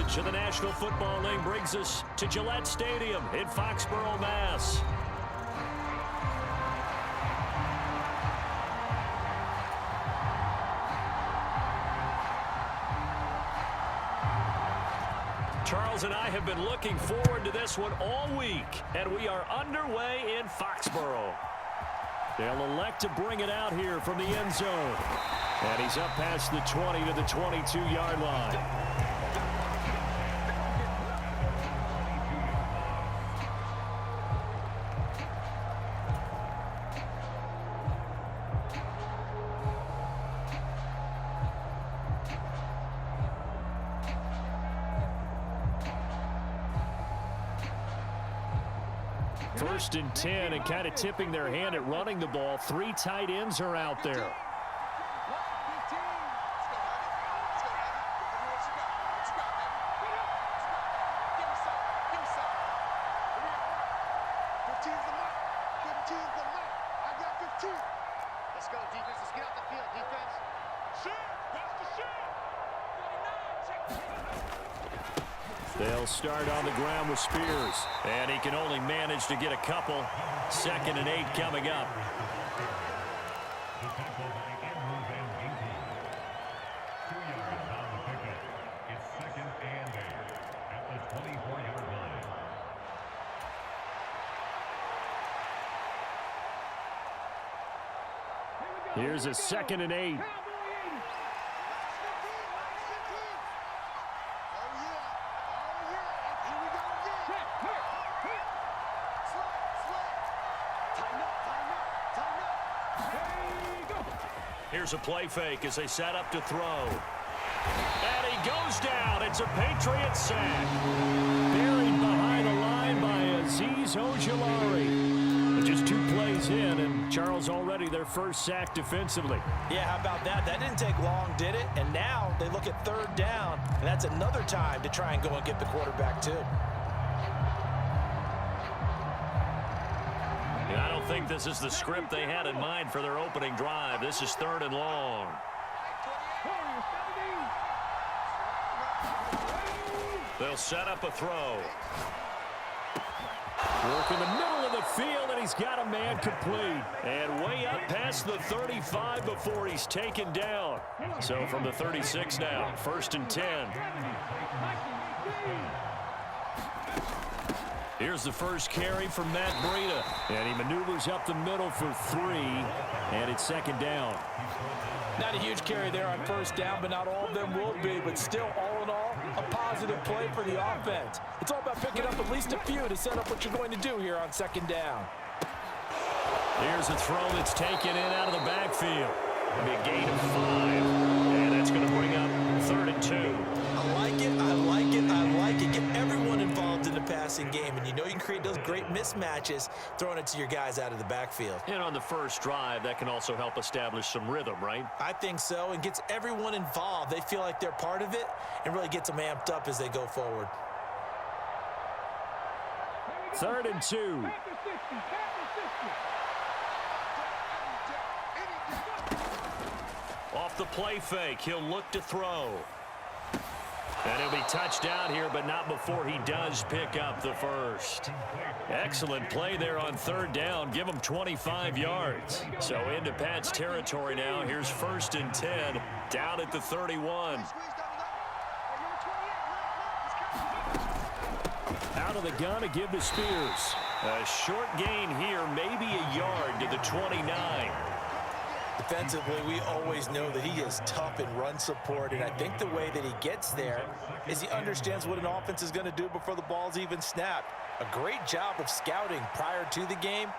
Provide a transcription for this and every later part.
coverage of the National Football League brings us to Gillette Stadium in Foxborough, Mass. Charles and I have been looking forward to this one all week, and we are underway in Foxborough. They'll elect to bring it out here from the end zone. And he's up past the 20 to the 22-yard line. First and 10, and kind of tipping their hand at running the ball. Three tight ends are out there. Let's go, defense. Let's get out the field, defense. They'll start on the ground with Spears. And he can only manage to get a couple. 2nd and 8 coming up. Here's a 2nd and 8. Here's a play fake as they set up to throw. And he goes down. It's a Patriots sack. Buried behind the line by Azeez Ojulari. Just 2 plays in, and Charles already their first sack defensively. Yeah, how about that? That didn't take long, did it? And now they look at 3rd down, and that's another time to try and go and get the quarterback too. I don't think this is the script they had in mind for their opening drive. This is 3rd and long. They'll set up a throw. Work in the middle of the field, and he's got a man complete. And way up past the 35 before he's taken down. So from the 36 now, 1st and 10. Here's the first carry from Matt Breida. And he maneuvers up the middle for 3. And it's 2nd down. Not a huge carry there on 1st down, but not all of them will be. But still, all in all, a positive play for the offense. It's all about picking up at least a few to set up what you're going to do here on 2nd down. Here's a throw that's taken in out of the backfield. It'll be a gain of 5. And that's going to bring up 3rd and 2. I like it, I like it, I like it. Get everyone involved in the passing game, and you know you can create those great mismatches throwing it to your guys out of the backfield. And on the first drive, that can also help establish some rhythm, right? I think so, and gets everyone involved. They feel like they're part of it and really gets them amped up as they go forward. 3rd and 2. Off the play fake, he'll look to throw. And he'll be touched down here, but not before he does pick up the first. Excellent play there on 3rd down. Give him 25 yards. So into Pat's territory now. Here's 1st and 10, down at the 31. Out of the gun to give to Spears. A short gain here, maybe a yard to the 29. Defensively, we always know that he is tough in run support, and I think the way that he gets there is he understands what an offense is going to do before the ball's even snapped. A great job of scouting prior to the game,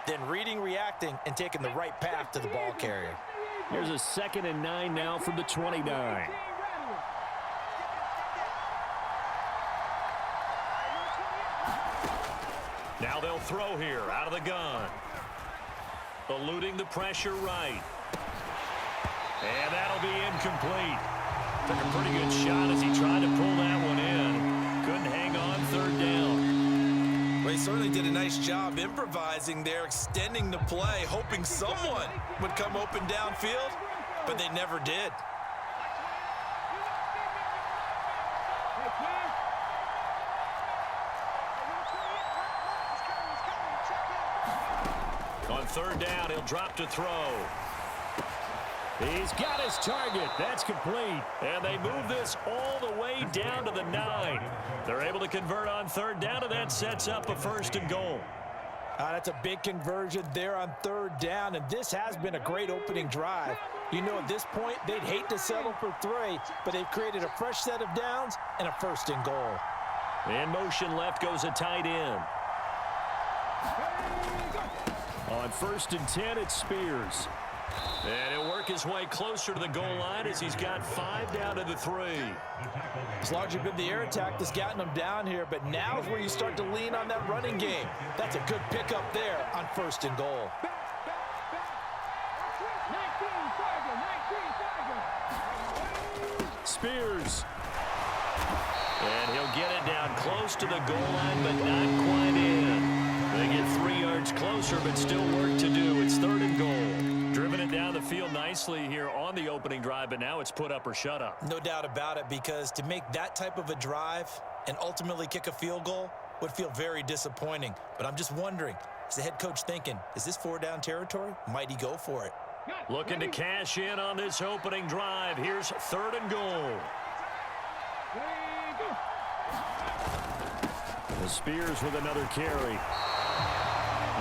then reading, reacting, and taking the right path to the ball carrier. Here's a 2nd and 9 now from the 29. Now they'll throw here out of the gun. Eluding the pressure right. And that'll be incomplete. Took a pretty good shot as he tried to pull that one in. Couldn't hang on 3rd down. Well, he certainly did a nice job improvising there, extending the play, hoping someone would come open downfield, but they never did. third down. He'll drop to throw. He's got his target. That's complete. And they move this all the way down to the 9. They're able to convert on third down, and that sets up a 1st and goal. That's a big conversion there on third down, and this has been a great opening drive. You know, at this point, they'd hate to settle for 3, but they've created a fresh set of downs and a 1st and goal. In motion left goes a tight end. On 1st and 10, it's Spears. And he'll work his way closer to the goal line as he's got 5 down to the 3. It's largely been the air attack that's gotten them down here, but now is where you start to lean on that running game. That's a good pickup there on 1st and goal. Spears. And he'll get it down close to the goal line, but not quite in. They get 3 yards closer, but still work to do. It's 3rd and goal. Driven it down the field nicely here on the opening drive, but now it's put up or shut up. No doubt about it, because to make that type of a drive and ultimately kick a field goal would feel very disappointing. But I'm just wondering, is the head coach thinking, is this 4-down territory? Might he go for it? Looking to cash in on this opening drive. Here's 3rd and goal. The Spears with another carry.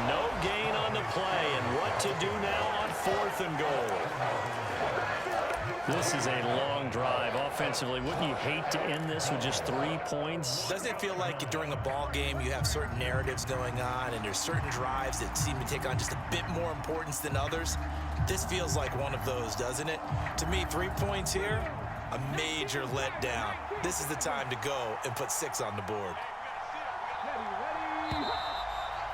No gain on the play, and what to do now on 4th and goal. This is a long drive offensively. Wouldn't you hate to end this with just 3 points? Doesn't it feel like during a ball game you have certain narratives going on and there's certain drives that seem to take on just a bit more importance than others? This feels like one of those, doesn't it? To me, 3 points here, a major letdown. This is the time to go and put 6 on the board.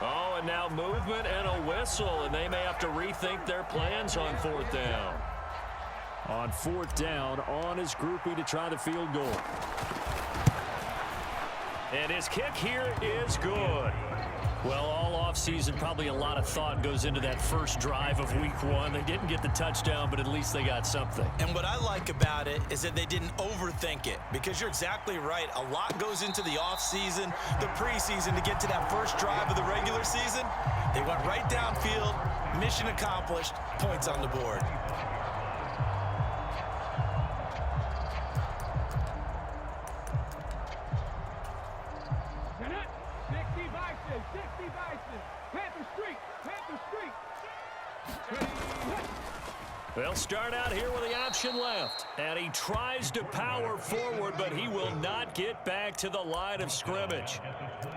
Oh, and now movement and a whistle, and they may have to rethink their plans on 4th down. On 4th down, on his groupie to try the field goal. And his kick here is good. Well, all offseason, probably a lot of thought goes into that first drive of week 1. They didn't get the touchdown, but at least they got something. And what I like about it is that they didn't overthink it, because you're exactly right. A lot goes into the offseason, the preseason to get to that first drive of the regular season. They went right downfield, mission accomplished, points on the board. They'll start out here with the option left. And he tries to power forward, but he will not get back to the line of scrimmage.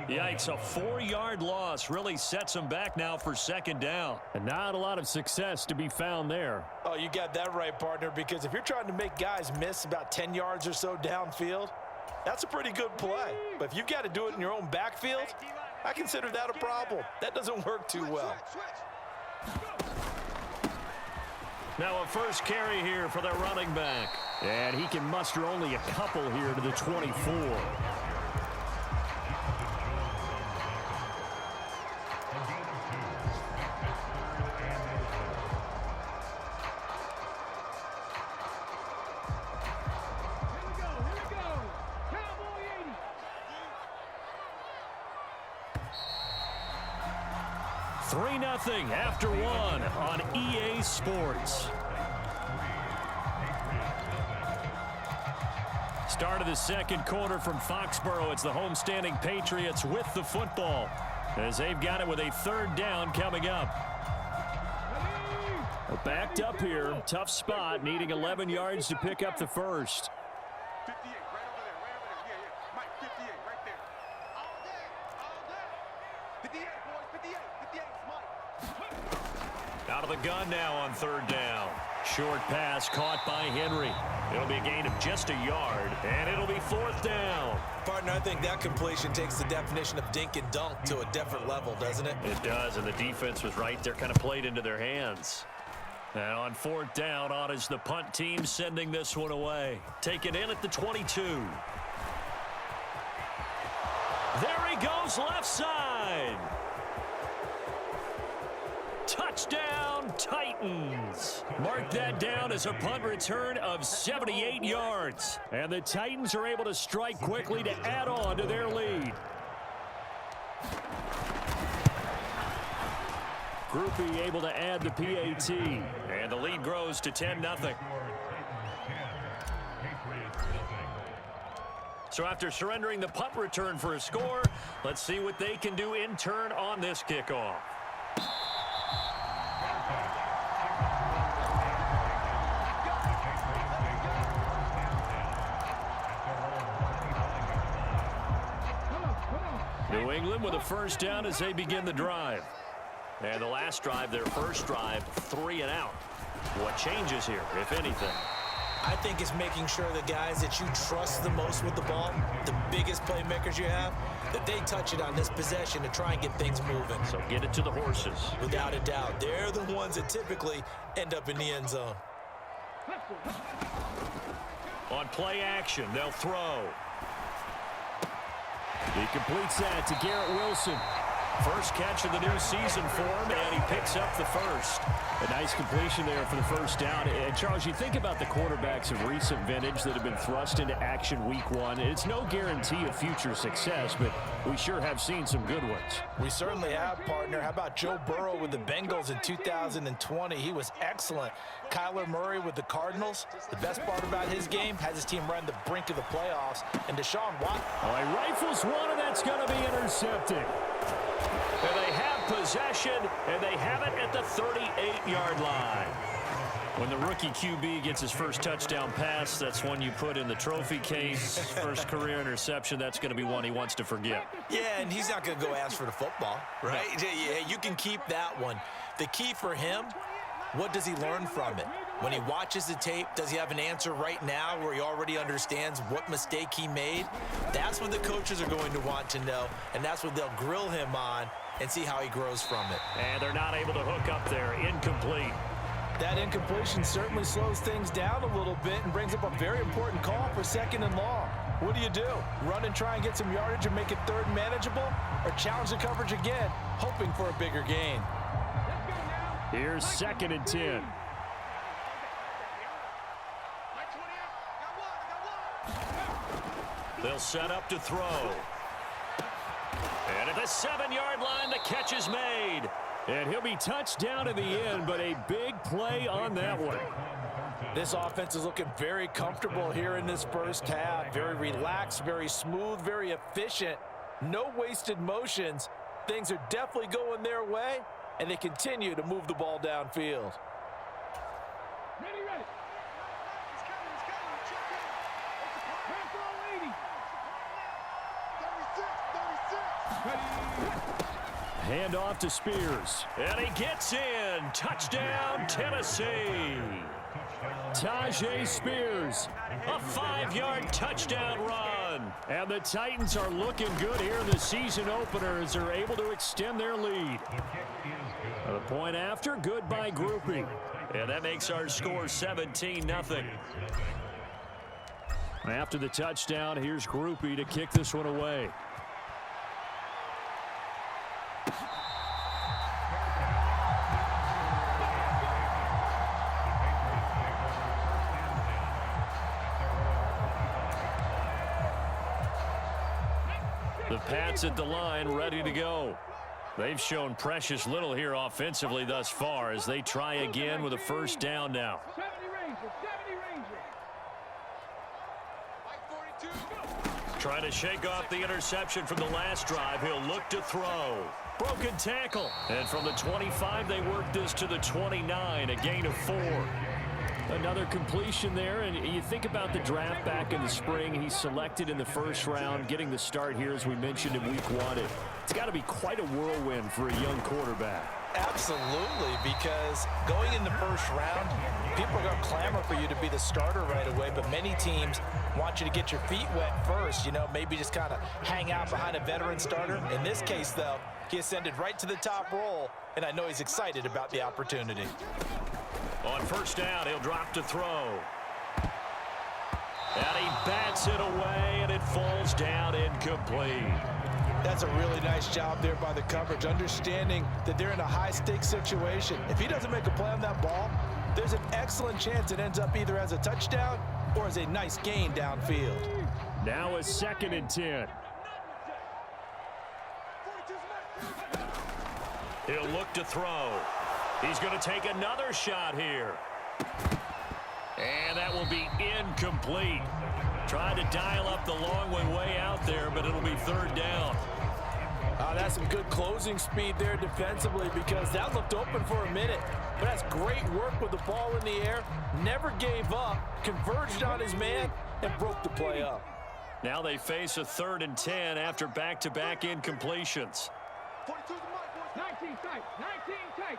Yikes, a 4-yard loss really sets him back now for 2nd down. And not a lot of success to be found there. Oh, you got that right, partner, because if you're trying to make guys miss about 10 yards or so downfield, that's a pretty good play. But if you've got to do it in your own backfield, I consider that a problem. That doesn't work too well. Now a first carry here for their running back. And he can muster only a couple here to the 24. Nothing after 1 on EA Sports. Start of the 2nd quarter from Foxborough. It's the homestanding Patriots with the football, as they've got it with a 3rd down coming up. Backed up here, tough spot, needing 11 yards to pick up the first. 58, right over there, right over there. Yeah. Mike, 58, right there. All day, all day. 58, boys, 58, 58, Mike. Out of the gun now on 3rd down. Short pass caught by Henry. It'll be a gain of just a yard, and it'll be 4th down. Partner, I think that completion takes the definition of dink and dunk to a different level, doesn't it? It does, and the defense was right there, kind of played into their hands. And on 4th down, on is the punt team sending this one away. Taken in at the 22. There he goes, left side. Touchdown, Titans. Mark that down as a punt return of 78 yards. And the Titans are able to strike quickly to add on to their lead. Groupie able to add the PAT. And the lead grows to 10-0. So after surrendering the punt return for a score, let's see what they can do in turn on this kickoff. New England with a first down as they begin the drive. And the last drive, their first drive, 3 and out. What changes here, if anything? I think it's making sure the guys that you trust the most with the ball, the biggest playmakers you have, that they touch it on this possession to try and get things moving. So get it to the horses. Without a doubt. They're the ones that typically end up in the end zone. On play action, they'll throw. He completes that to Garrett Wilson. First catch of the new season for him, and he picks up the first. A nice completion there for the first down. And, Charles, you think about the quarterbacks of recent vintage that have been thrust into action week 1. It's no guarantee of future success, but we sure have seen some good ones. We certainly have, partner. How about Joe Burrow with the Bengals in 2020? He was excellent. Kyler Murray with the Cardinals. The best part about his game has his team run the brink of the playoffs. And Deshaun Watson. Oh, he rifles one, and that's going to be intercepted. And they have possession, and they have it at the 38-yard line. When the rookie QB gets his first touchdown pass, that's one you put in the trophy case. First career interception, that's going to be one he wants to forget. Yeah, and he's not going to go ask for the football, right? No. Yeah, you can keep that one. The key for him, what does he learn from it? When he watches the tape, does he have an answer right now where he already understands what mistake he made? That's what the coaches are going to want to know, and that's what they'll grill him on and see how he grows from it. And they're not able to hook up there. Incomplete. That incompletion certainly slows things down a little bit and brings up a very important call for 2nd and long. What do? Run and try and get some yardage and make it 3rd and manageable, or challenge the coverage again, hoping for a bigger gain? Here's 2nd and 10. They'll set up to throw. And at the 7-yard line, the catch is made. And he'll be touched down in the end, but a big play on that one. This offense is looking very comfortable here in this first half. Very relaxed, very smooth, very efficient. No wasted motions. Things are definitely going their way, and they continue to move the ball downfield. Ready. It's coming. Check in. Pass all 80. 36. Hand off to Spears. And he gets in. Touchdown, Tennessee. Tajay Spears, a 5-yard touchdown run. And the Titans are looking good here in the season opener as they're able to extend their lead. The point after, good by Groupie. And that makes our score 17-0. After the touchdown, here's Groupie to kick this one away. The Pats at the line, ready to go. They've shown precious little here offensively thus far as they try again with a first down now. 70 Ranger. Trying to shake off the interception from the last drive. He'll look to throw. Broken tackle. And from the 25, they work this to the 29, a gain of 4. Another completion there, and you think about the draft back in the spring. He's selected in the first round, getting the start here, as we mentioned, in week 1. It's got to be quite a whirlwind for a young quarterback. Absolutely, because going in the first round, people are going to clamor for you to be the starter right away, but many teams want you to get your feet wet first, maybe just kind of hang out behind a veteran starter. In this case, though, he ascended right to the top role, and I know he's excited about the opportunity. On first down, he'll drop to throw. And he bats it away, and it falls down incomplete. That's a really nice job there by the coverage, understanding that they're in a high-stakes situation. If he doesn't make a play on that ball, there's an excellent chance it ends up either as a touchdown or as a nice gain downfield. Now a 2nd and 10. He'll look to throw. He's going to take another shot here. And that will be incomplete. Tried to dial up the long way out there, but it'll be third down. That's some good closing speed there defensively, because that looked open for a minute. But that's great work with the ball in the air. Never gave up, converged on his man, and broke the play up. Now they face a 3rd and 10 after back-to-back incompletions. 42 is the mark, boys. 19 tight. 19 tight.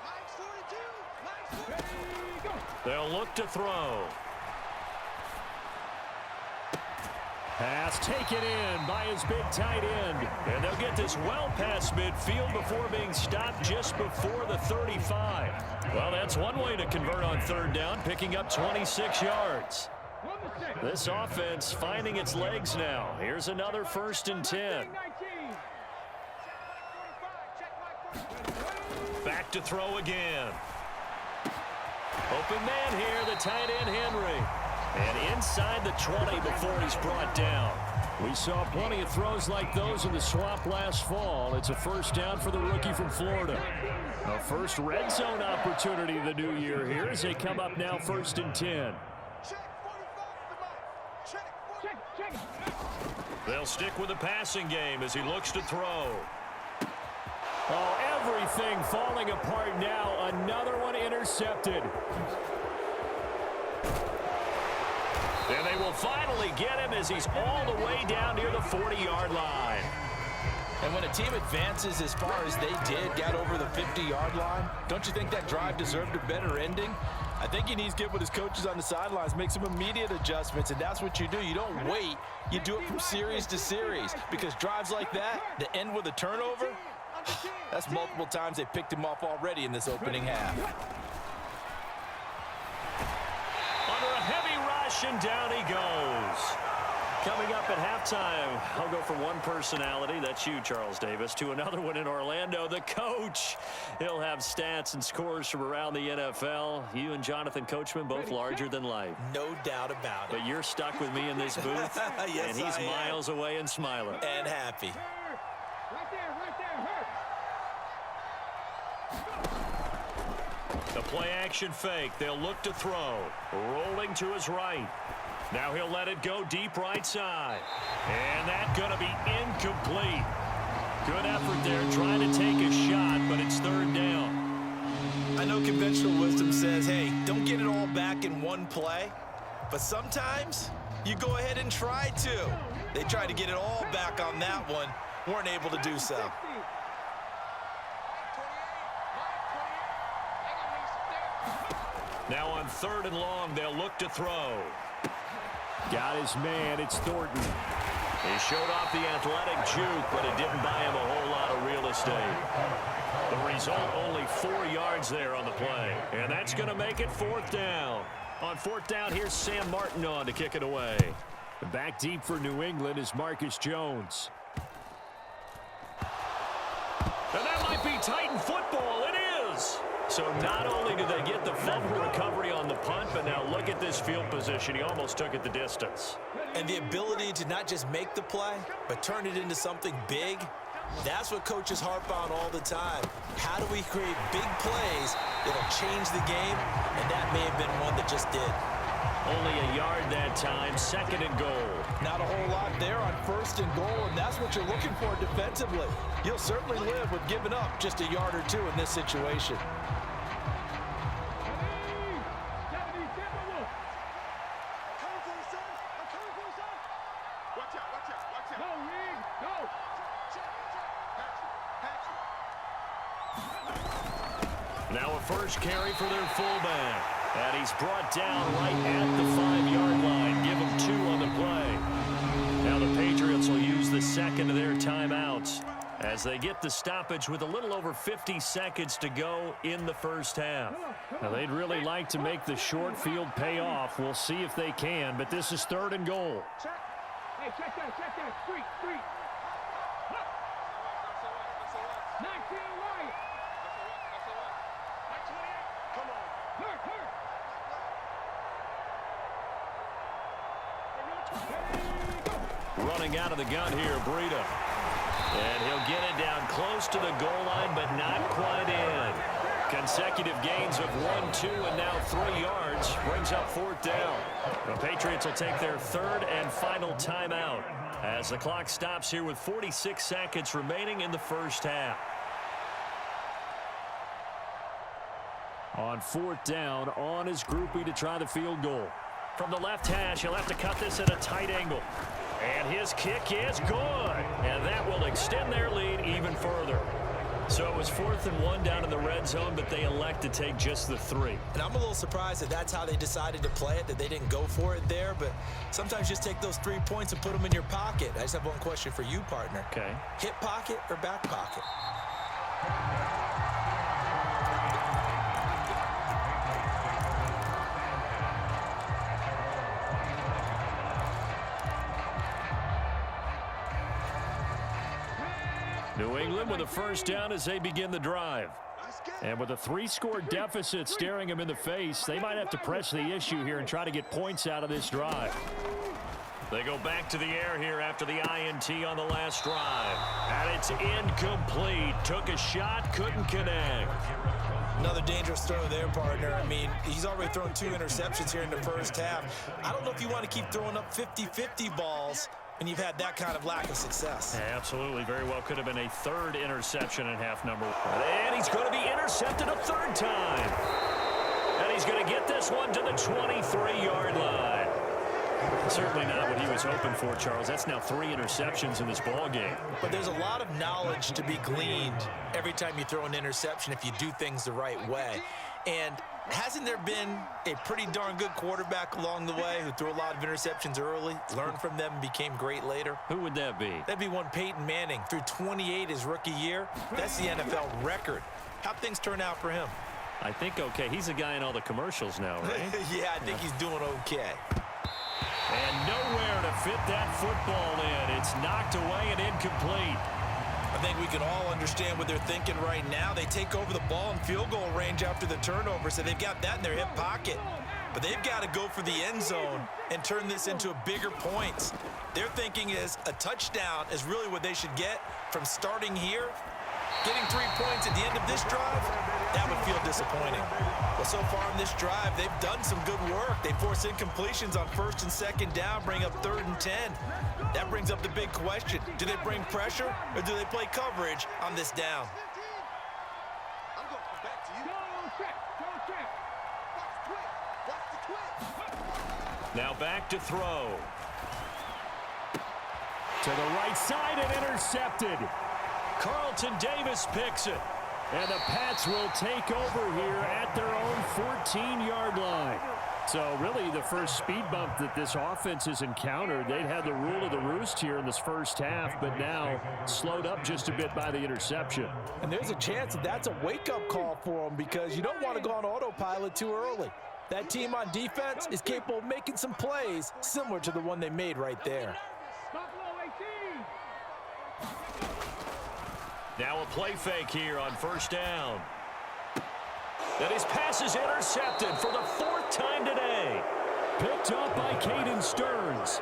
Mike's 42. Mike's 42. Ready, go. They'll look to throw. Pass taken in by his big tight end. And they'll get this well past midfield before being stopped just before the 35. Well, that's one way to convert on 3rd down, picking up 26 yards. This offense finding its legs now. Here's another 1st and 10. Back to throw again. Open man here, the tight end Henry. And inside the 20 before he's brought down. We saw plenty of throws like those in the swamp last fall. It's a 1st down for the rookie from Florida. A first red zone opportunity the new year here as they come up now 1st and 10. They'll stick with the passing game as he looks to throw. Oh, everything falling apart now. Another one intercepted. And they will finally get him as he's all the way down near the 40-yard line. And when a team advances as far as they did, got over the 50-yard line, don't you think that drive deserved a better ending? I think he needs to get with his coaches on the sidelines, make some immediate adjustments, and that's what you do. You don't wait. You do it from series to series, because drives like that, that end with a turnover, that's multiple times they picked him off already in this opening half. Under a heavy rush, and down he goes. Coming up at halftime, I'll go from one personality, that's you, Charles Davis, to another one in Orlando, the coach. He'll have stats and scores from around the NFL. You and Jonathan Coachman, both larger than life. No doubt about it. But you're stuck with me in this booth, Yes, and he's I am. miles away and smiling. And happy. Right there, hurt. The play action fake. They'll look to throw. Rolling to his right. Now he'll let it go deep right side. And that's going to be incomplete. Good effort there trying to take a shot, but it's 3rd down. I know conventional wisdom says, hey, don't get it all back in one play. But sometimes you go ahead and try to. They tried to get it all back on that one. Weren't able to do so. Now on 3rd and long, they'll look to throw. Got his man, it's Thornton. He showed off the athletic juke, but it didn't buy him a whole lot of real estate. The result, only 4 yards there on the play. And that's going to make it 4th down. On 4th down, here's Sam Martin on to kick it away. Back deep for New England is Marcus Jones. And that might be Titan football. It is. So not only do they get the fumble recovery on the punt, but now look at this field position. He almost took it the distance. And the ability to not just make the play, but turn it into something big, that's what coaches harp on all the time. How do we create big plays that'll change the game? And that may have been one that just did. Only a yard that time, 2nd and goal. Not a whole lot there on 1st and goal, and that's what you're looking for defensively. You'll certainly live with giving up just a yard or two in this situation. Now a first carry for their fullback. And he's brought down right at the 5-yard line. Give him 2 on the play. Now the Patriots will use the second of their timeouts as they get the stoppage with a little over 50 seconds to go in the first half. Now they'd really like to make the short field pay off. We'll see if they can, but this is 3rd and goal. Hey, check that. Street. 19 right. Come on. Hurt. Running out of the gun here, Breida. And he'll get it down close to the goal line, but not quite in. Consecutive gains of 1, 2, and now 3 yards brings up 4th down. The Patriots will take their 3rd and final timeout as the clock stops here with 46 seconds remaining in the first half. On 4th down, on his groupie to try the field goal. From the left hash, he'll have to cut this at a tight angle. And his kick is good. And that will extend their lead even further. So it was 4th and 1 down in the red zone, but they elect to take just the 3. And I'm a little surprised that that's how they decided to play it, that they didn't go for it there. But sometimes just take those 3 points and put them in your pocket. I just have one question for you, partner. Okay. Hip pocket or back pocket? New England with a first down as they begin the drive. And with a 3-score deficit staring them in the face, they might have to press the issue here and try to get points out of this drive. They go back to the air here after the INT on the last drive. And it's incomplete. Took a shot, couldn't connect. Another dangerous throw there, partner. I mean, he's already thrown 2 interceptions here in the first half. I don't know if you want to keep throwing up 50-50 balls when you've had that kind of lack of success. Yeah, absolutely. Very well could have been a 3rd interception in half number 1. And he's going to be intercepted a 3rd time. And he's going to get this one to the 23-yard line. Certainly not what he was hoping for, Charles. That's now 3 interceptions in this ball game. But there's a lot of knowledge to be gleaned every time you throw an interception if you do things the right way. And hasn't there been a pretty darn good quarterback along the way who threw a lot of interceptions early, learned from them, and became great later? Who would that be? That'd be one Peyton Manning. Threw 28 his rookie year. That's the NFL record. How'd things turn out for him? I think okay. He's a guy in all the commercials now, right? Yeah, I think he's doing okay. And nowhere to fit that football in. It's knocked away and incomplete. I think we can all understand what they're thinking right now. They take over the ball in field goal range after the turnover, so they've got that in their hip pocket. But they've got to go for the end zone and turn this into bigger points. Their thinking is a touchdown is really what they should get from starting here. Getting 3 points at the end of this drive, that would feel disappointing. Well, so far in this drive, they've done some good work. They force incompletions on 1st and 2nd down, bring up 3rd and 10. That brings up the big question. Do they bring pressure or do they play coverage on this down? I'm going to come back to you. Go check. Watch the twitch. Now back to throw. To the right side and intercepted. Carlton Davis picks it. And the Pats will take over here at their own 14-yard line. So really the first speed bump that this offense has encountered. They'd had the rule of the roost here in this first half, but now slowed up just a bit by the interception. And there's a chance that that's a wake-up call for them because you don't want to go on autopilot too early. That team on defense is capable of making some plays similar to the one they made right there. Now a play fake here on first down. And his pass is intercepted for the 4th time today. Picked up by Caden Stearns.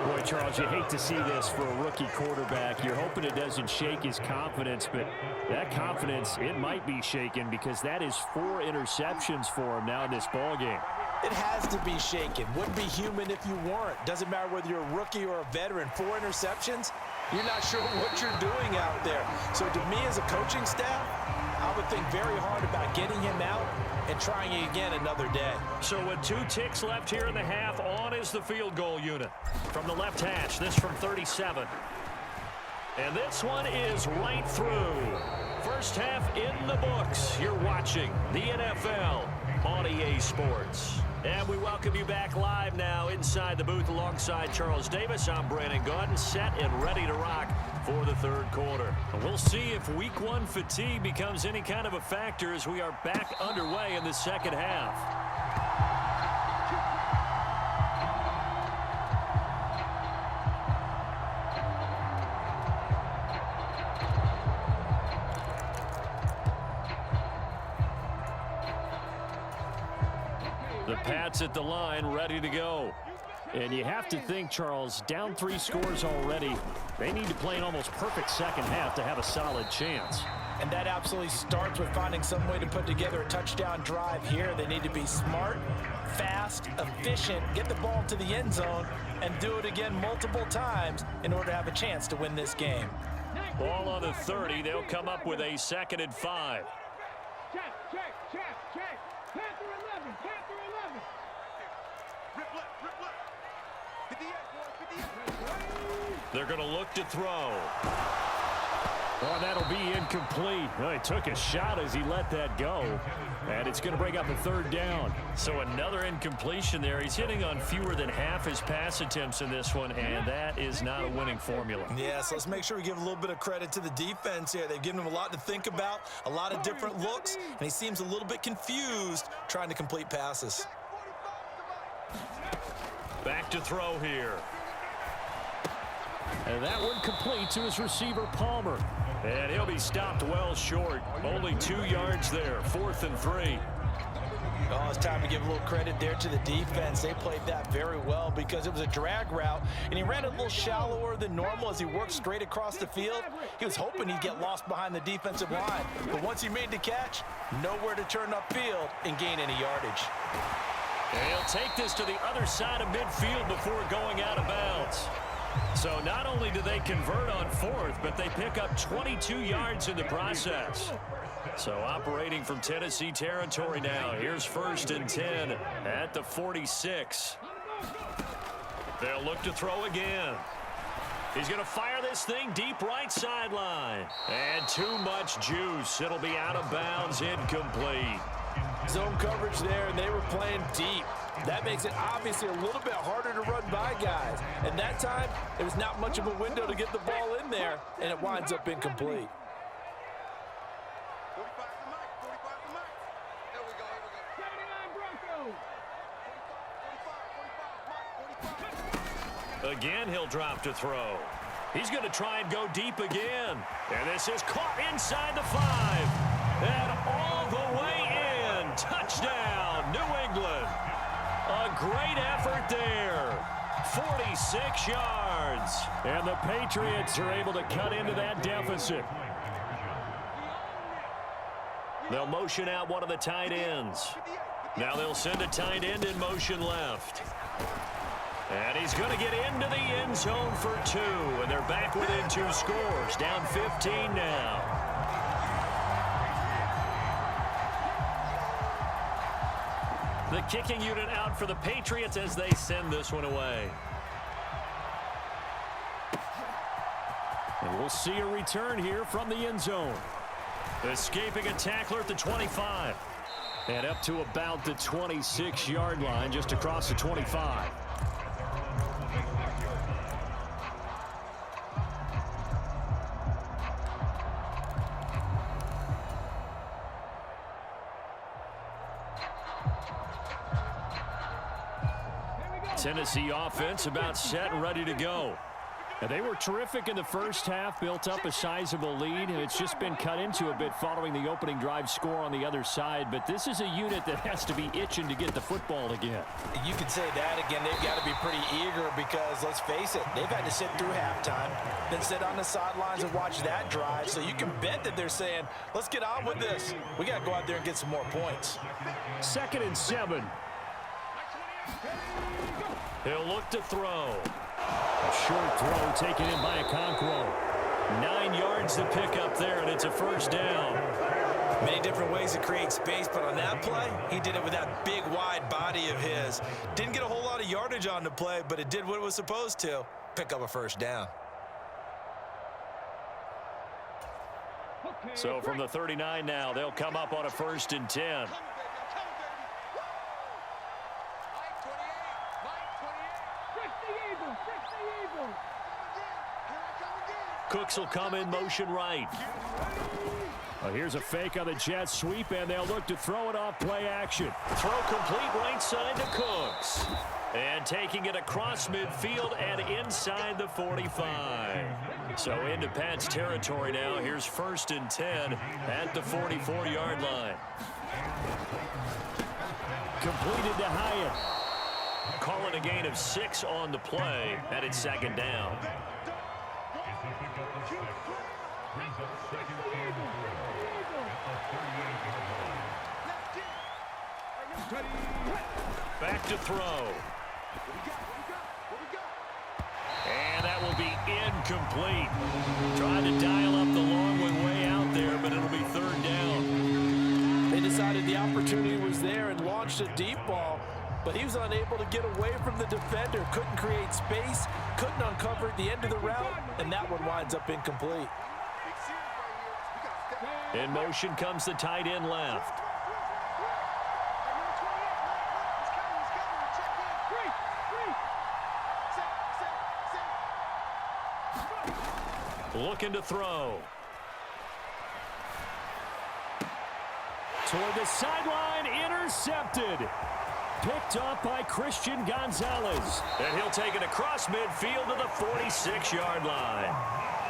Boy, Charles, you hate to see this for a rookie quarterback. You're hoping it doesn't shake his confidence, but that confidence, it might be shaken because that is 4 interceptions for him now in this ballgame. It has to be shaken. Wouldn't be human if you weren't. Doesn't matter whether you're a rookie or a veteran. 4 interceptions, you're not sure what you're doing out there. So to me as a coaching staff, I would think very hard about getting him out and trying it again another day. So with 2 ticks left here in the half, on is the field goal unit. From the left hash, this from 37. And this one is right through. First half in the books. You're watching the NFL on EA Sports. And we welcome you back live now inside the booth alongside Charles Davis. I'm Brandon Gaudin, set and ready to rock for the 3rd quarter. And we'll see if week 1 fatigue becomes any kind of a factor as we are back underway in the second half. The Pats at the line, ready to go. And you have to think, Charles, down 3 scores already. They need to play an almost perfect second half to have a solid chance. And that absolutely starts with finding some way to put together a touchdown drive here. They need to be smart, fast, efficient, get the ball to the end zone, and do it again multiple times in order to have a chance to win this game. Ball on the 30. They'll come up with a 2nd and 5. Check, check, check, check. Panther 11, Panther 11. Rip left, rip left. 58, boys, 58. They're going to look to throw. Oh, that'll be incomplete. Oh, he took a shot as he let that go. And it's going to bring up a 3rd down. So another incompletion there. He's hitting on fewer than half his pass attempts in this one, and that is not a winning formula. Yeah, so let's make sure we give a little bit of credit to the defense here. They've given him a lot to think about, a lot of different looks, and he seems a little bit confused trying to complete passes. Back to throw here. And that one complete to his receiver, Palmer. And he'll be stopped well short. Only 2 yards there, 4th and 3. Oh, it's time to give a little credit there to the defense. They played that very well because it was a drag route, and he ran a little shallower than normal as he worked straight across the field. He was hoping he'd get lost behind the defensive line, but once he made the catch, nowhere to turn upfield and gain any yardage. And he'll take this to the other side of midfield before going out of bounds. So not only do they convert on 4th, but they pick up 22 yards in the process. So operating from Tennessee territory now. Here's 1st and 10 at the 46. They'll look to throw again. He's going to fire this thing deep right sideline. And too much juice. It'll be out of bounds, incomplete. Zone coverage there, and they were playing deep. That makes it obviously a little bit harder to run by guys. And that time, there was not much of a window to get the ball in there, and it winds up incomplete. 45 to Mike, 45 to Mike. There we go, here we go. 79 Broncos. 45, Mike, 45. Again, he'll drop to throw. He's going to try and go deep again. And this is caught inside the 5. And all the way in. Touchdown, New England. A great effort there. 46 yards. And the Patriots are able to cut into that deficit. They'll motion out one of the tight ends. Now they'll send a tight end in motion left. And he's going to get into the end zone for 2. And they're back within 2 scores. Down 15 now. The kicking unit out for the Patriots as they send this one away. And we'll see a return here from the end zone. Escaping a tackler at the 25. And up to about the 26-yard line, just across the 25. Tennessee offense about set and ready to go. And they were terrific in the first half, built up a sizable lead, and it's just been cut into a bit following the opening drive score on the other side. But this is a unit that has to be itching to get the football again. You could say that again. They've got to be pretty eager because, let's face it, they've had to sit through halftime, then sit on the sidelines and watch that drive. So you can bet that they're saying, let's get on with this. We got to go out there and get some more points. 2nd and 7. He'll look to throw. A short throw taken in by Okonkwo. 9 yards to pick up there, and it's a 1st down. Many different ways to create space, but on that play, he did it with that big, wide body of his. Didn't get a whole lot of yardage on the play, but it did what it was supposed to, pick up a 1st down. So from the 39 now, they'll come up on a 1st and 10. Cooks will come in motion right. Well, here's a fake on the jet sweep, and they'll look to throw it off play action. Throw complete right side to Cooks. And taking it across midfield and inside the 45. So into Pat's territory now. Here's 1st and 10 at the 44-yard line. Completed to Hyatt. Calling a gain of 6 on the play, and it's second down. Back to throw. And that will be incomplete. Trying to dial up the long one way out there, but it'll be third down. They decided the opportunity was there and launched a deep ball, but he was unable to get away from the defender. Couldn't create space, couldn't uncover the end of the route, and that one winds up incomplete. In motion comes the tight end left. Looking to throw. Toward the sideline, intercepted. Picked off by Christian Gonzalez. And he'll take it across midfield to the 46-yard line.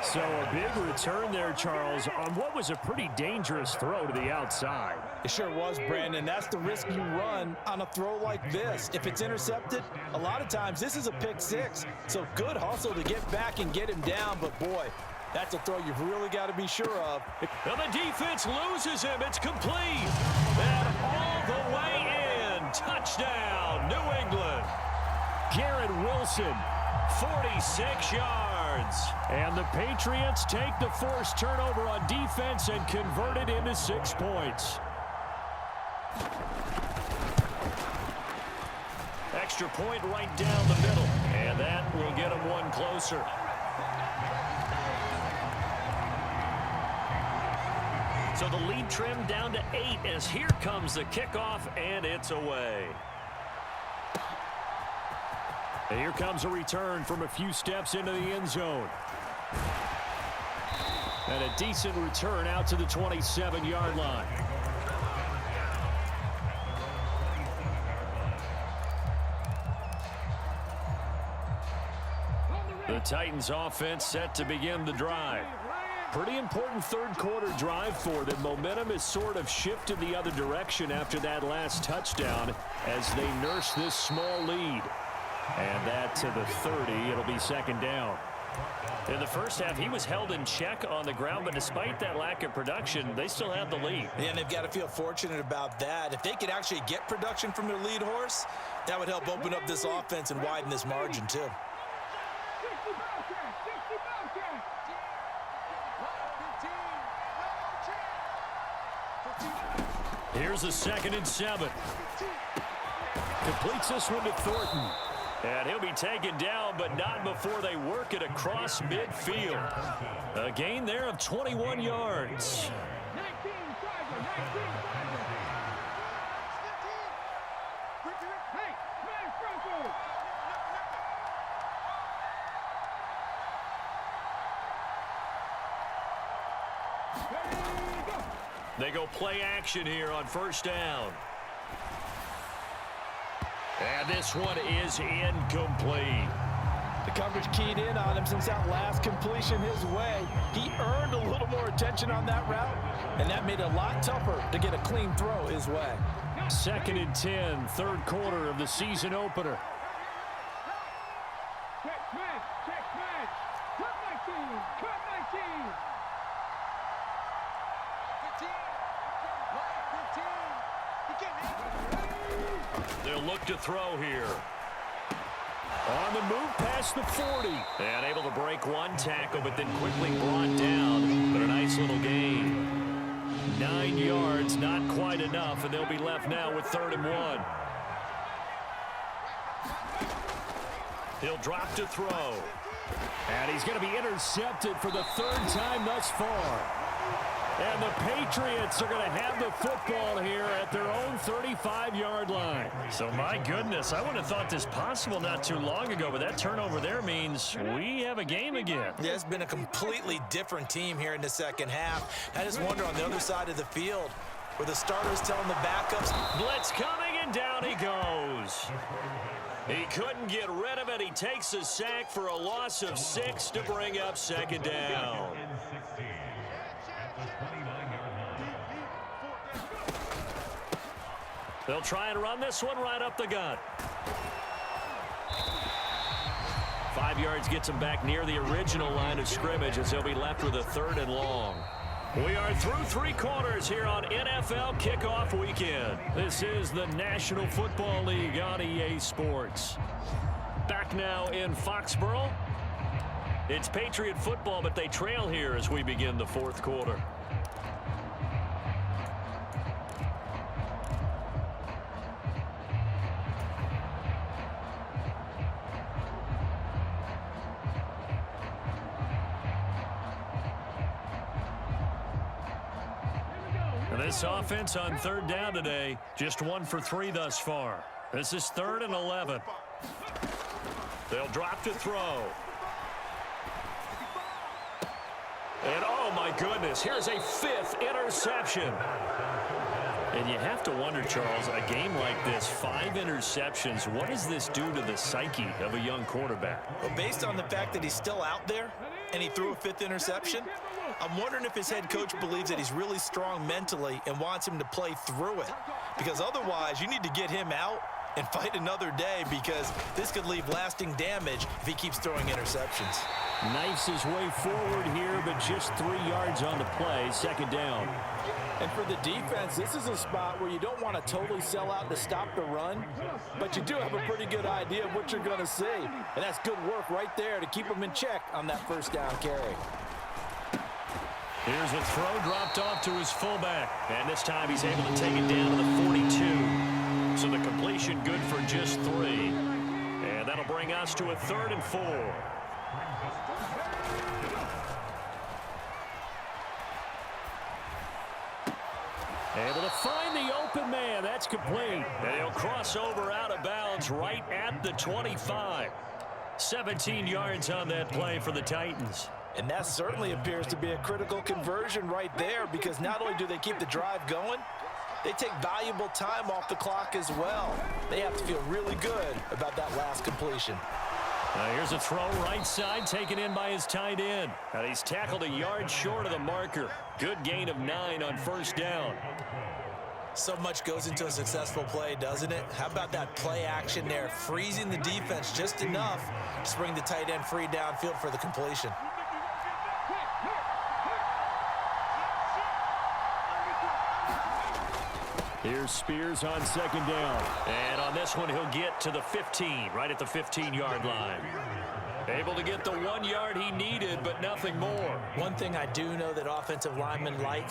So a big return there, Charles, on what was a pretty dangerous throw to the outside. It sure was, Brandon. That's the risk you run on a throw like this. If it's intercepted, a lot of times this is a pick six. So good hustle to get back and get him down. But, boy, that's a throw you've really got to be sure of. And the defense loses him. It's complete. And all the way in. Touchdown, New England. Garrett Wilson, 46 yards. And the Patriots take the forced turnover on defense and convert it into 6 points. Extra point right down the middle. And that will get them one closer. So the lead trimmed down to 8 as here comes the kickoff, and it's away. And here comes a return from a few steps into the end zone. And a decent return out to the 27-yard line. The Titans offense set to begin the drive. Pretty important third quarter drive for them. Momentum has sort of shifted the other direction after that last touchdown as they nurse this small lead. And that to the 30. It'll be second down. In the first half, he was held in check on the ground, but despite that lack of production, they still have the lead. Yeah, and they've got to feel fortunate about that. If they could actually get production from their lead horse, that would help open up this offense and widen this margin, too. Here's a 2nd and 7. Completes this one to Thornton. And he'll be taken down, but not before they work it across midfield. A gain there of 21 yards. They go play action here on first down. And this one is incomplete. The coverage keyed in on him since that last completion his way. He earned a little more attention on that route, and that made it a lot tougher to get a clean throw his way. 2nd and 10, third quarter of the season opener. Check match. Cut my team. They'll look to throw here. On the move past the 40. And able to break one tackle, but then quickly brought down. But a nice little gain. 9 yards, not quite enough, and they'll be left now with 3rd and 1. He'll drop to throw. And he's going to be intercepted for the 3rd time thus far. And the Patriots are going to have the football here at their own 35-yard line. So, my goodness, I wouldn't have thought this possible not too long ago, but that turnover there means we have a game again. Yeah, it's been a completely different team here in the second half. I just wonder on the other side of the field where the starters telling the backups. Blitz coming, and down he goes. He couldn't get rid of it. He takes a sack for a loss of 6 to bring up second down. They'll try and run this one right up the gut. 5 yards gets them back near the original line of scrimmage as they'll be left with a 3rd and long. We are through 3 quarters here on NFL Kickoff Weekend. This is the National Football League on EA Sports. Back now in Foxborough. It's Patriot football, but they trail here as we begin the 4th quarter. This offense on 3rd down today, just 1 for 3 thus far. This is 3rd and 11. They'll drop to throw. And oh my goodness, here's a 5th interception. And you have to wonder, Charles, a game like this, 5 interceptions, what does this do to the psyche of a young quarterback? Well, based on the fact that he's still out there and he threw a 5th interception, I'm wondering if his head coach believes that he's really strong mentally and wants him to play through it. Because otherwise, you need to get him out and fight another day, because this could leave lasting damage if he keeps throwing interceptions. Knifes his way forward here, but just 3 yards on the play, 2nd down. And for the defense, this is a spot where you don't want to totally sell out to stop the run, but you do have a pretty good idea of what you're going to see. And that's good work right there to keep them in check on that 1st down carry. Here's a throw dropped off to his fullback. And this time he's able to take it down to the 42. So the completion good for just 3. And that'll bring us to a 3rd and 4. Able to find the open man. That's complete. And he'll cross over out of bounds right at the 25. 17 yards on that play for the Titans. And that certainly appears to be a critical conversion right there, because not only do they keep the drive going, they take valuable time off the clock as well. They have to feel really good about that last completion. Here's a throw right side taken in by his tight end. And he's tackled a yard short of the marker. Good gain of 9 on 1st down. So much goes into a successful play, doesn't it? How about that play action there, freezing the defense just enough to bring the tight end free downfield for the completion. Here's Spears on 2nd down. And on this one, he'll get to the 15, right at the 15-yard line. Able to get the 1 yard he needed, but nothing more. One thing I do know that offensive linemen like,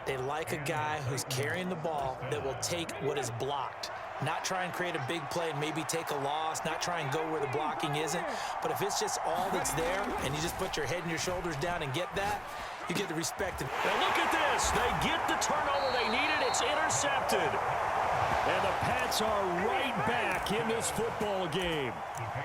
they like a guy who's carrying the ball that will take what is blocked. Not try and create a big play and maybe take a loss, not try and go where the blocking isn't. But if it's just all that's there and you just put your head and your shoulders down and get that, you get the respect. Now look at this. They get the turnover they needed. It's intercepted. And the Pats are right back in this football game.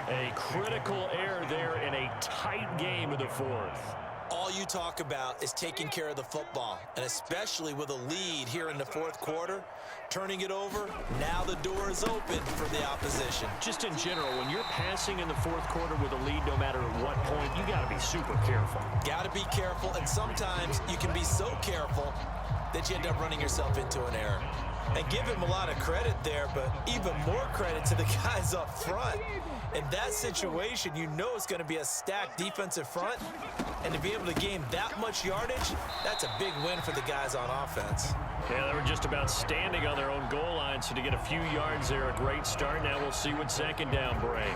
A critical error there in a tight game of the 4th. All you talk about is taking care of the football, and especially with a lead here in the 4th quarter, turning it over, now the door is open for the opposition. Just in general, when you're passing in the 4th quarter with a lead, no matter at what point, you got to be super careful. Got to be careful, and sometimes you can be so careful that you end up running yourself into an error. And give him a lot of credit there, but even more credit to the guys up front. In that situation, you know it's going to be a stacked defensive front, and to be able to gain that much yardage, that's a big win for the guys on offense. Yeah, they were just about standing on their own goal line, so to get a few yards there, a great start. Now we'll see what 2nd down brings.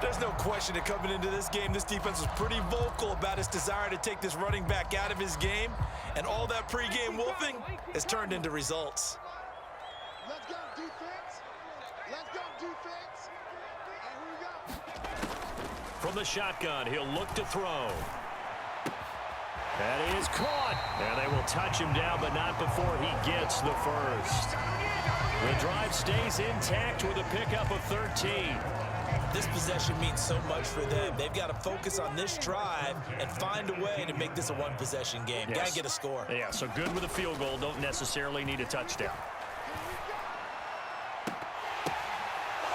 There's no question that coming into this game, this defense was pretty vocal about its desire to take this running back out of his game, and all that pregame wolfing has turned into results. Let's go, defense. Let's go, defense. And here we go. From the shotgun, he'll look to throw. That is caught. And they will touch him down, but not before he gets the 1st. The drive stays intact with a pickup of 13. This possession means so much for them. They've got to focus on this drive and find a way to make this a one-possession game. Yes. Got to get a score. Yeah, so good with a field goal. Don't necessarily need a touchdown.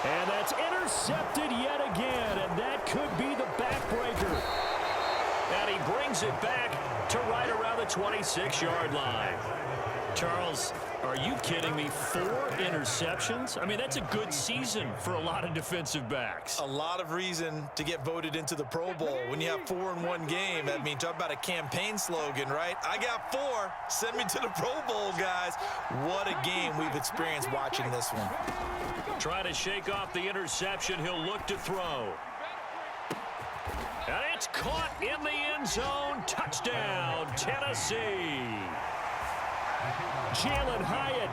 And that's intercepted yet again, and that could be the backbreaker. And he brings it back to right around the 26-yard line. Charles, Are you kidding me? 4 interceptions? I mean, that's a good season for a lot of defensive backs. A lot of reason to get voted into the Pro Bowl. When you have 4 in one game, I mean, talk about a campaign slogan, right? I got 4. Send me to the Pro Bowl, guys. What a game we've experienced watching this one. Trying to shake off the interception. He'll look to throw. And it's caught in the end zone. Touchdown, Tennessee. Jalen Hyatt,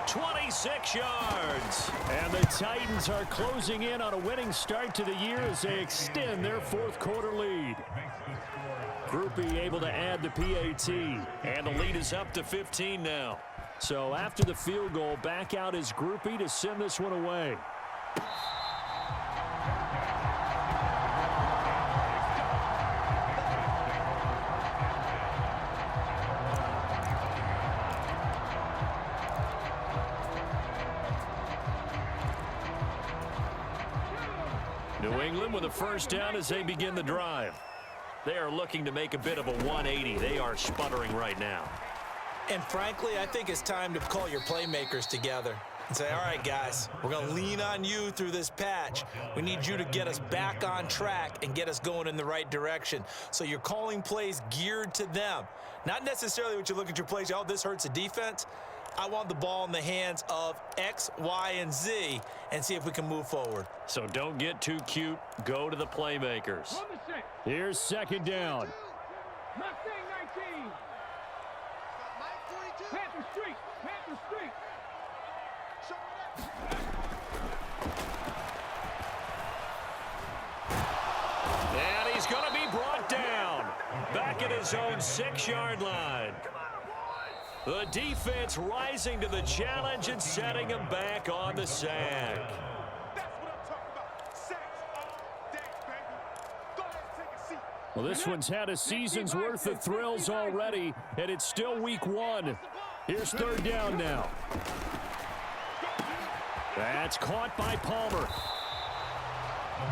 26 yards. And the Titans are closing in on a winning start to the year as they extend their 4th quarter lead. Groupie able to add the PAT. And the lead is up to 15 now. So after the field goal, back out is Groupie to send this one away. New England with a first down as they begin the drive. They are looking to make a bit of a 180. They are sputtering right now. And frankly, I think it's time to call your playmakers together and say, all right, guys, we're going to lean on you through this patch. We need you to get us back on track and get us going in the right direction. So you're calling plays geared to them. Not necessarily what you look at your plays, oh, this hurts the defense. I want the ball in the hands of X, Y, and Z and see if we can move forward. So don't get too cute. Go to the playmakers. Here's second down. Mustang 19. Panther Street. Panther Street. And he's going to be brought down. Back at his own 6-yard line. The defense rising to the challenge and setting him back on the sack. That's what I'm talking about. Sacks all day, baby. Go ahead and take a seat. Well, this one's had a season's worth of thrills already, and it's still week 1. Here's third down now. That's caught by Palmer.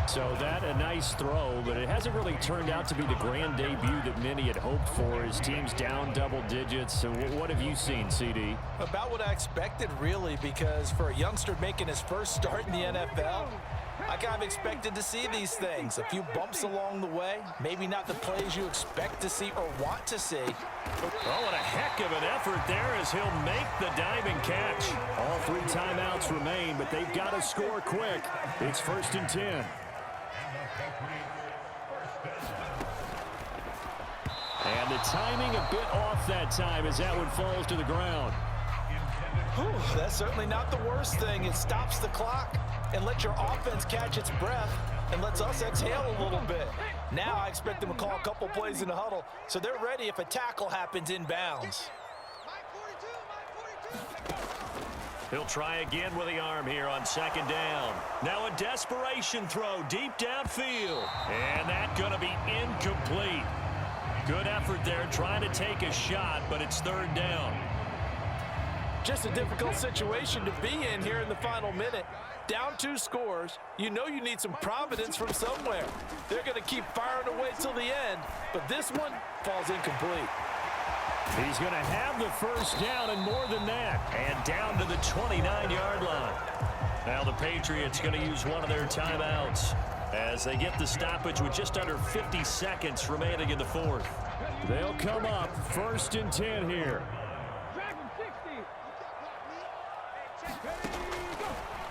So that a nice throw, but it hasn't really turned out to be the grand debut that many had hoped for. His team's down double digits. So what have you seen, CD? About what I expected, really, because for a youngster making his first start in the NFL, I kind of expected to see these things. A few bumps along the way, maybe not the plays you expect to see or want to see. Oh, what a heck of an effort there as he'll make the diving catch. All 3 timeouts remain, but they've got to score quick. It's 1st and 10. And the timing a bit off that time as that one falls to the ground. Whew, that's certainly not the worst thing. It stops the clock and lets your offense catch its breath and lets us exhale a little bit. Now I expect them to call a couple plays in the huddle so they're ready if a tackle happens inbounds. He'll try again with the arm here on second down. Now a desperation throw deep downfield. And that's going to be incomplete. Good effort there trying to take a shot, but it's third down. Just a difficult situation to be in here in the final minute. Down 2 scores. You know you need some providence from somewhere. They're going to keep firing away till the end, but this one falls incomplete. He's going to have the first down and more than that. And down to the 29-yard line. Now the Patriots going to use one of their timeouts as they get the stoppage with just under 50 seconds remaining in the 4th. They'll come up 1st and 10 here.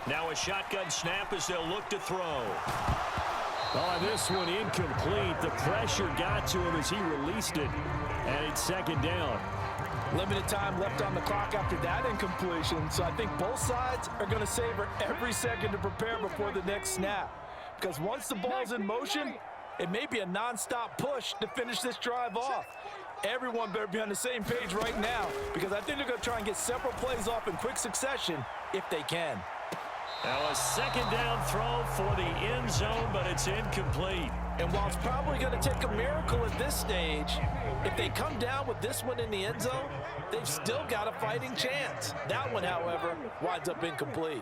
Now a shotgun snap as they'll look to throw. Oh, this one incomplete. The pressure got to him as he released it. And it's second down. Limited time left on the clock after that incompletion, so I think both sides are going to savor every second to prepare before the next snap. Because once the ball's in motion, it may be a non-stop push to finish this drive off. Everyone better be on the same page right now, because I think they're going to try and get several plays off in quick succession if they can. Now a second down throw for the end zone, but it's incomplete. And while it's probably going to take a miracle at this stage, if they come down with this one in the end zone, they've still got a fighting chance. That one, however, winds up incomplete.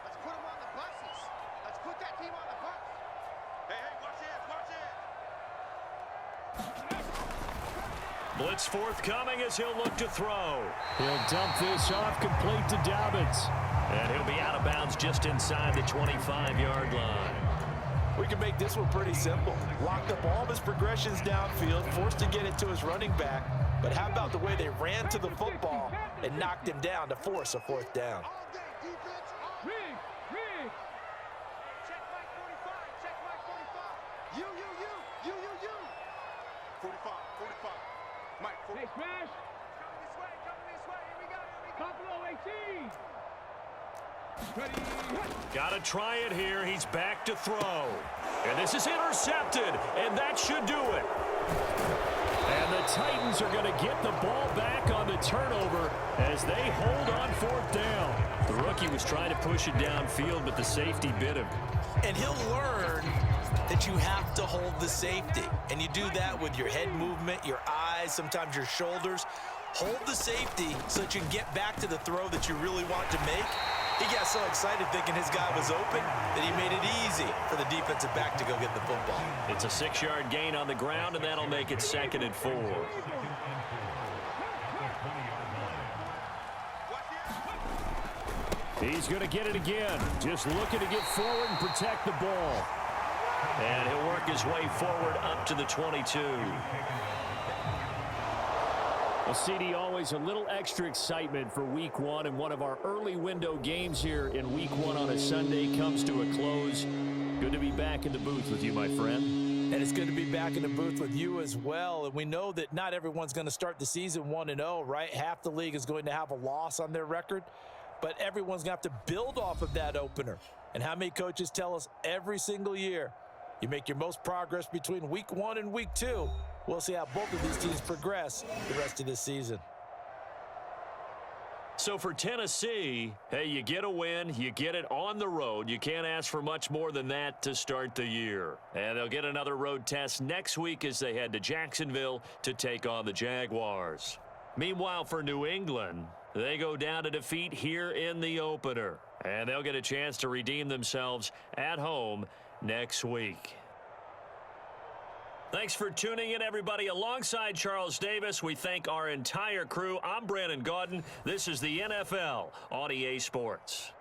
Let's put them on the buses. Let's put that team on the bus. Hey, watch it, watch it. Blitz forthcoming as he'll look to throw. He'll dump this off complete to Dobbins. And he'll be out of bounds just inside the 25-yard line. We can make this one pretty simple. Locked up all of his progressions downfield, forced to get it to his running back. But how about the way they ran to the football and knocked him down to force a fourth down? All day, defense. All day. Rig. Check Mike 45. Check Mike 45. You. 45. Mike 45. Hey, smash. Coming this way. Here we go. Buffalo 18. Ready. Got to try it here. He's back to throw. And this is intercepted, and that should do it. And the Titans are going to get the ball back on the turnover as they hold on fourth down. The rookie was trying to push it downfield, but the safety bit him. And he'll learn that you have to hold the safety. And you do that with your head movement, your eyes, sometimes your shoulders. Hold the safety so that you can get back to the throw that you really want to make. He got so excited thinking his guy was open that he made it easy for the defensive back to go get the football. It's a 6-yard gain on the ground, and that'll make it 2nd and 4. He's going to get it again. Just looking to get forward and protect the ball. And he'll work his way forward up to the 22. Well, CD, always a little extra excitement for week one, and one of our early window games here in week one on a Sunday comes to a close. Good to be back in the booth with you, my friend. And it's good to be back in the booth with you as well. And we know that not everyone's going to start the season 1-0, right? Half the league is going to have a loss on their record, but everyone's going to have to build off of that opener. And how many coaches tell us every single year, you make your most progress between week 1 and week 2. We'll see how both of these teams progress the rest of this season. So for Tennessee, hey, you get a win, you get it on the road. You can't ask for much more than that to start the year. And they'll get another road test next week as they head to Jacksonville to take on the Jaguars. Meanwhile, for New England, they go down to defeat here in the opener. And they'll get a chance to redeem themselves at home next week. Thanks for tuning in, everybody. Alongside Charles Davis, we thank our entire crew. I'm Brandon Gaudin. This is the NFL on EA Sports.